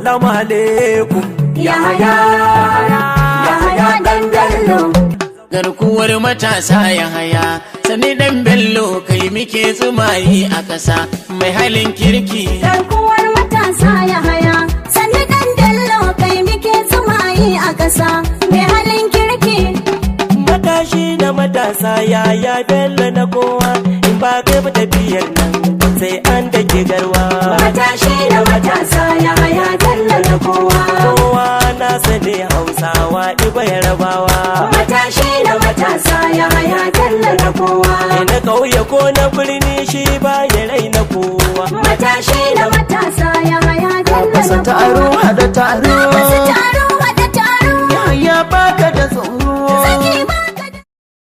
Assalamu alaikum. Yahaya dan Bello. Garkuwar matasa Yahaya, sani dan Bello kai muke tsumayi a ƙasa mai halin kirki. Garkuwar matasa Yahaya, sani dan Bello kai muke tsumayi a ƙasa mai halin kirki. Matashi da matasa Yahaya Bello na kowa, in ba kai ba tafiyar nan sai an dake garwa. Matashi da matasa Yahaya Bello na kowa. Kowa na sani Hausawa iba Yarabawa. Matashi da matasa Yahaya Bello na kowa. Na ƙauye ko na birni shi ba ya raina kowa. Matashi da matasa Yahaya Bello na kowa. Masa taro hada taro. Masa taro